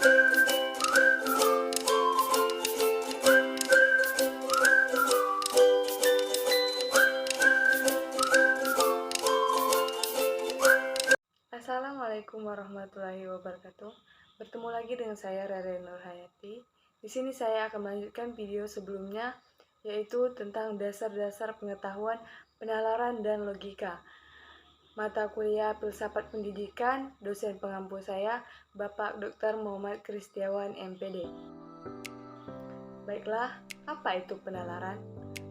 Assalamualaikum warahmatullahi wabarakatuh. Bertemu lagi dengan saya Rere Nurhayati. Di sini saya akan melanjutkan video sebelumnya, yaitu tentang dasar-dasar pengetahuan penalaran dan logika. Mata kuliah Filsafat Pendidikan, dosen pengampu saya, Bapak Dr. Muhammad Kristiawan, MPD. Baiklah, apa itu penalaran?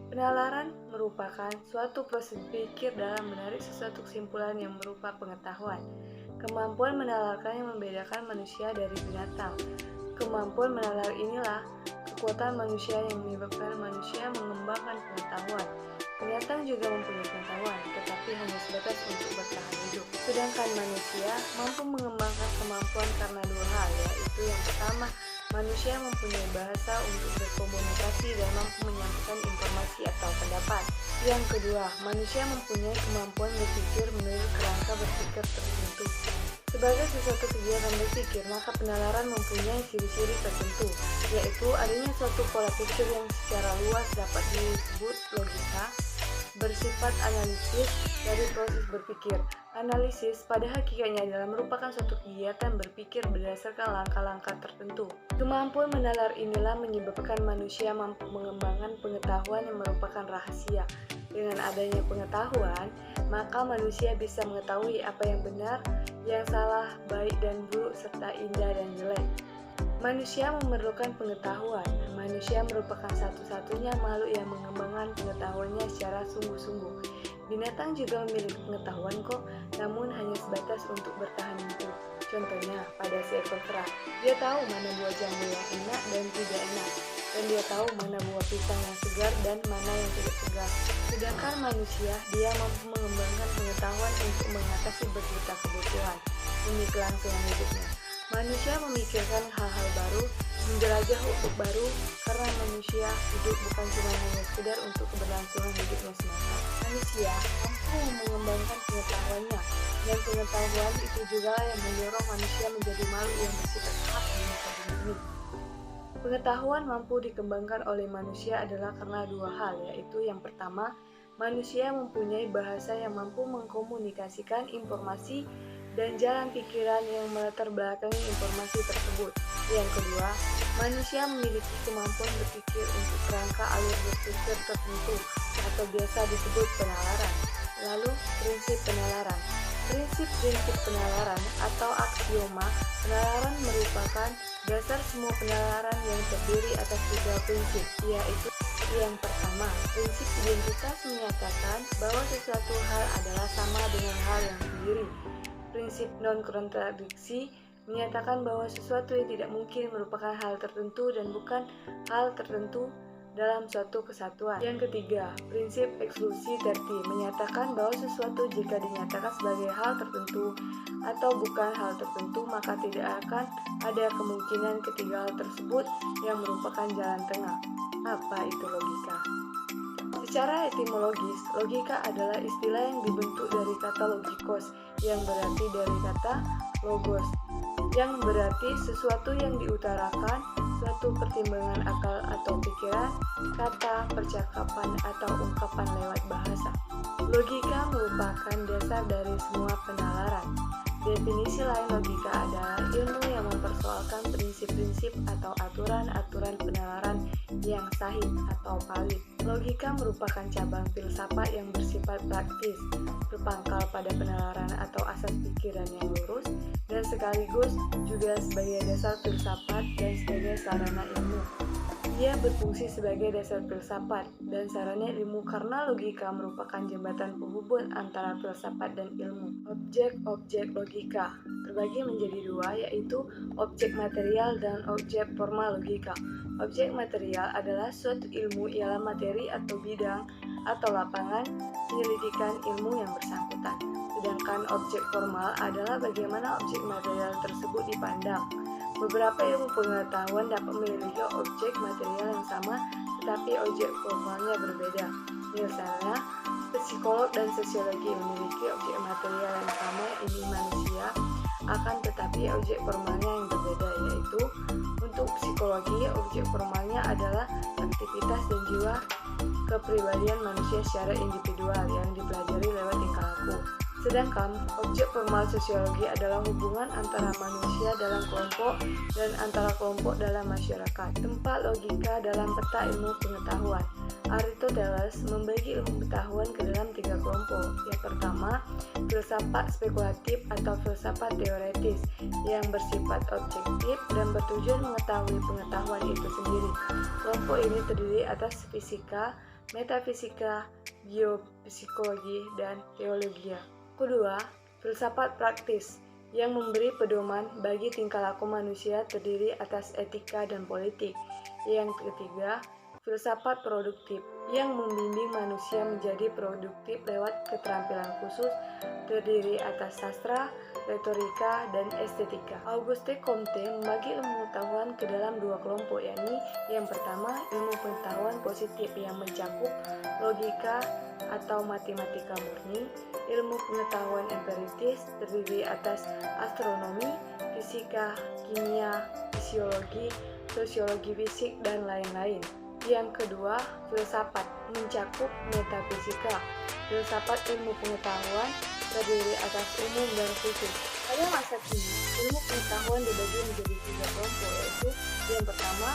Penalaran merupakan suatu proses pikir dalam menarik sesuatu kesimpulan yang berupa pengetahuan. Kemampuan menalarkan yang membedakan manusia dari binatang. Kemampuan menalar inilah kekuatan manusia yang menyebabkan manusia mengembangkan pengetahuan. Binatang juga mempunyai pengetahuan, tetapi hanya sebatas untuk bertahan hidup. Sedangkan manusia mampu mengembangkan kemampuan karena dua hal, yaitu yang pertama, manusia mempunyai bahasa untuk berkomunikasi dan mampu menyampaikan informasi atau pendapat. Yang kedua, manusia mempunyai kemampuan berpikir menurut kerangka berpikir tertentu. Sebagai sesuatu kegiatan berpikir, maka penalaran mempunyai ciri-ciri tertentu, yaitu adanya suatu pola pikir yang secara luas dapat disebut logika, bersifat analisis dari proses berpikir. Analisis pada hakikatnya adalah merupakan suatu kegiatan berpikir berdasarkan langkah-langkah tertentu. Kemampuan menalar inilah menyebabkan manusia mampu mengembangkan pengetahuan yang merupakan rahasia. Dengan adanya pengetahuan, maka manusia bisa mengetahui apa yang benar, yang salah, baik dan buruk, serta indah dan jelek. Manusia memerlukan pengetahuan. Manusia merupakan satu-satunya makhluk yang mengembangkan pengetahuannya secara sungguh-sungguh. Binatang juga memiliki pengetahuan kok, namun hanya sebatas untuk bertahan hidup. Contohnya, pada seekor kera, dia tahu mana buah jambu yang enak dan tidak enak, dan dia tahu mana buah pisang yang segar dan mana yang tidak segar. Sedangkan manusia, dia mampu mengembangkan pengetahuan untuk mengatasi berjuta kebutuhan demi kelangsungan hidupnya. Manusia memikirkan hal-hal baru, menjelajah ufuk baru, karena manusia hidup bukan cuma hanya sekedar untuk keberlangsungan hidupnya semata. Manusia mampu mengembangkan pengetahuannya, dan pengetahuan itu juga yang mendorong manusia menjadi makhluk yang bersifat hak di muka bumi ini. Pengetahuan mampu dikembangkan oleh manusia adalah karena dua hal, yaitu yang pertama, manusia mempunyai bahasa yang mampu mengkomunikasikan informasi dan jalan pikiran yang melatar belakangi informasi tersebut. Yang kedua, manusia memiliki kemampuan berpikir untuk kerangka alur berpikir tertentu atau biasa disebut penalaran. Lalu, prinsip penalaran. Prinsip-prinsip penalaran atau aksioma penalaran merupakan dasar semua penalaran yang terdiri atas tiga prinsip, yaitu yang pertama, prinsip identitas menyatakan bahwa sesuatu hal adalah sama dengan hal yang sendiri. Prinsip non-kontradiksi menyatakan bahwa sesuatu yang tidak mungkin merupakan hal tertentu dan bukan hal tertentu dalam suatu kesatuan. Yang ketiga, prinsip eksklusi terti menyatakan bahwa sesuatu jika dinyatakan sebagai hal tertentu atau bukan hal tertentu, maka tidak akan ada kemungkinan ketiga hal tersebut yang merupakan jalan tengah. Apa itu logika? Secara etimologis, logika adalah istilah yang dibentuk dari kata logikos, yang berarti dari kata logos, yang berarti sesuatu yang diutarakan, suatu pertimbangan akal atau pikiran, kata, percakapan, atau ungkapan lewat bahasa. Logika merupakan dasar dari semua penalaran. Definisi lain logika adalah ilmu yang mempersoalkan prinsip-prinsip atau aturan-aturan penalaran yang sahih atau valid. Logika merupakan cabang filsafat yang bersifat praktis, berpangkal pada penalaran atau asas pikiran yang lurus, dan sekaligus juga sebagai dasar filsafat dan sebagai sarana ilmu. Ia berfungsi sebagai dasar filsafat dan sarana ilmu karena logika merupakan jembatan penghubung antara filsafat dan ilmu. Objek-objek logika terbagi menjadi dua, yaitu objek material dan objek formal logika. Objek material adalah suatu ilmu ialah materi atau bidang atau lapangan penyelidikan ilmu yang bersangkutan. Sedangkan objek formal adalah bagaimana objek material tersebut dipandang. Beberapa ilmu pengetahuan dapat memiliki objek material yang sama, tetapi objek formalnya berbeda. Misalnya, psikolog dan sosiologi memiliki objek material yang sama, ini manusia, akan tetapi objek formalnya yang berbeda, yaitu lainnya adalah aktivitas dan jiwa kepribadian manusia secara individual yang dipelajari lewat tingkah laku. Sedangkan objek formal sosiologi adalah hubungan antara manusia dalam kelompok dan antara kelompok dalam masyarakat. Tempat logika dalam peta ilmu pengetahuan. Aristoteles membagi ilmu pengetahuan ke dalam 3 kelompok. Yang pertama, filsafat spekulatif atau filsafat teoretis yang bersifat objektif dan bertujuan mengetahui pengetahuan itu sendiri. Kelompok ini terdiri atas fisika, metafisika, biopsikologi, dan teologi. Kedua, filsafat praktis yang memberi pedoman bagi tingkah laku manusia terdiri atas etika dan politik. Yang ketiga, filsafat produktif yang membimbing manusia menjadi produktif lewat keterampilan khusus terdiri atas sastra, retorika, dan estetika. Auguste Comte membagi ilmu pengetahuan ke dalam 2 kelompok, yakni yang pertama ilmu pengetahuan positif yang mencakup logika atau matematika murni, ilmu pengetahuan empiritis terdiri atas astronomi, fisika, kimia, fisiologi, sosiologi fisik, dan lain-lain. Yang kedua, filsafat mencakup metafisika. Filsafat ilmu pengetahuan terdiri atas umum dan khusus. Pada masa kini, ilmu pengetahuan dibagi menjadi 3 kelompok, yaitu yang pertama,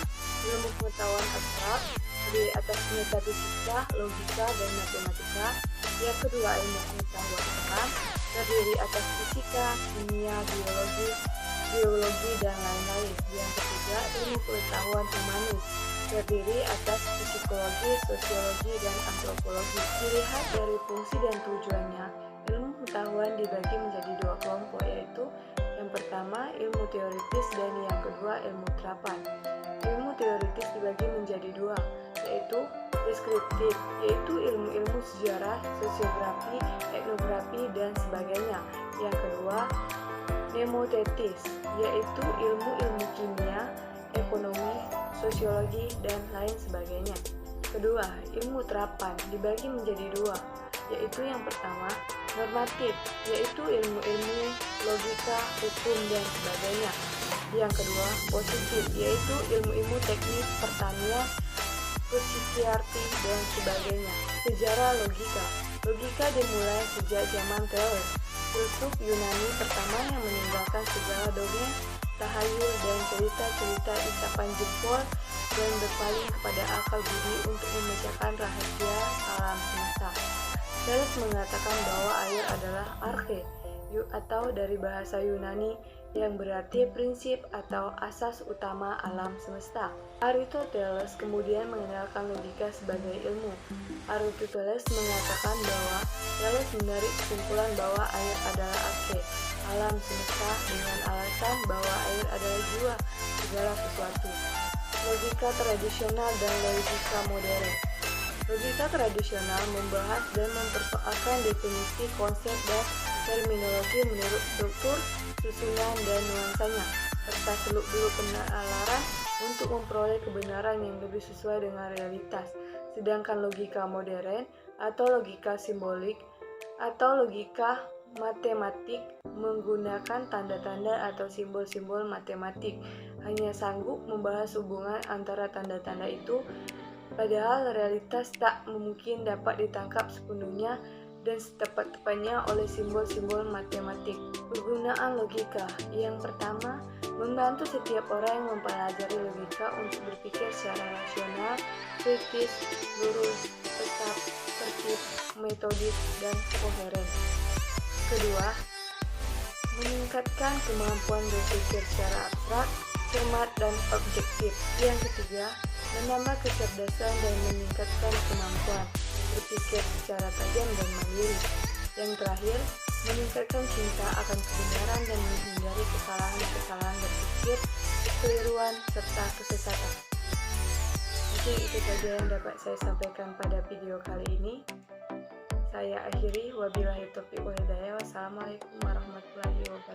ilmu pengetahuan abstrak terdiri atas metafisika, logika, dan matematika. Yang kedua, ilmu pengetahuan umum terdiri atas fisika, kimia, biologi, dan lain-lain. Yang ketiga, ilmu pengetahuan humanis terdiri atas psikologi, sosiologi, dan antropologi. Dilihat dari fungsi dan tujuannya, ilmu pengetahuan dibagi menjadi 2 kelompok, yaitu yang pertama ilmu teoritis dan yang kedua ilmu terapan. Ilmu teoritis dibagi menjadi 2, yaitu deskriptif, yaitu ilmu-ilmu sejarah, sosiografi, etnografi, dan sebagainya. Yang kedua, mnemotetis, yaitu ilmu-ilmu kimia, ekonomi, sosiologi, dan lain sebagainya. Kedua, ilmu terapan dibagi menjadi 2, yaitu yang pertama, normatif, yaitu ilmu-ilmu logika, hukum, dan sebagainya. Yang kedua, positif, yaitu ilmu-ilmu teknik, pertanian, psikiatri, dan sebagainya. Sejarah logika. Logika dimulai sejak zaman Thales, filsuf Yunani pertama yang meninggalkan segala dongeng, tahayul, dan cerita-cerita isapan jempol dan berpaling kepada akal budi untuk memecahkan rahasia alam semesta. Thales mengatakan bahwa air adalah arche, atau dari bahasa Yunani yang berarti prinsip atau asas utama alam semesta. Aristoteles kemudian mengenalkan logika sebagai ilmu. Aristoteles mengatakan bahwa Thales menarik kesimpulan bahwa air adalah arche, alam semesta, dengan alasan bahwa air adalah jiwa segala sesuatu. Logika tradisional dan logika modern. Logika tradisional membahas dan mempersoalkan definisi, konsep, dan terminologi menurut struktur, susunan, dan nuansanya, serta seluk-beluk penalaran untuk memperoleh kebenaran yang lebih sesuai dengan realitas. Sedangkan logika modern atau logika simbolik atau logika matematik menggunakan tanda-tanda atau simbol-simbol matematik, hanya sanggup membahas hubungan antara tanda-tanda itu, padahal realitas tak mungkin dapat ditangkap sepenuhnya dan setepat-tepatnya oleh simbol-simbol matematik. Penggunaan logika. Yang pertama, membantu setiap orang yang mempelajari logika untuk berpikir secara rasional, kritis, lurus, tetap, tertib, metodis, dan koheren. Kedua, meningkatkan kemampuan berpikir secara abstrak, cermat, dan objektif. Yang ketiga, menambah kecerdasan dan meningkatkan kemampuan berpikir secara tajam dan mandiri. Yang terakhir, meningkatkan cinta akan kebenaran dan menghindari kesalahan-kesalahan berpikir, kekeliruan, serta kesesatan. Mungkin itu saja yang dapat saya sampaikan pada video kali ini. Saya akhiri, wabillahi taufiq wal hidayah. Wassalamualaikum warahmatullahi wabarakatuh.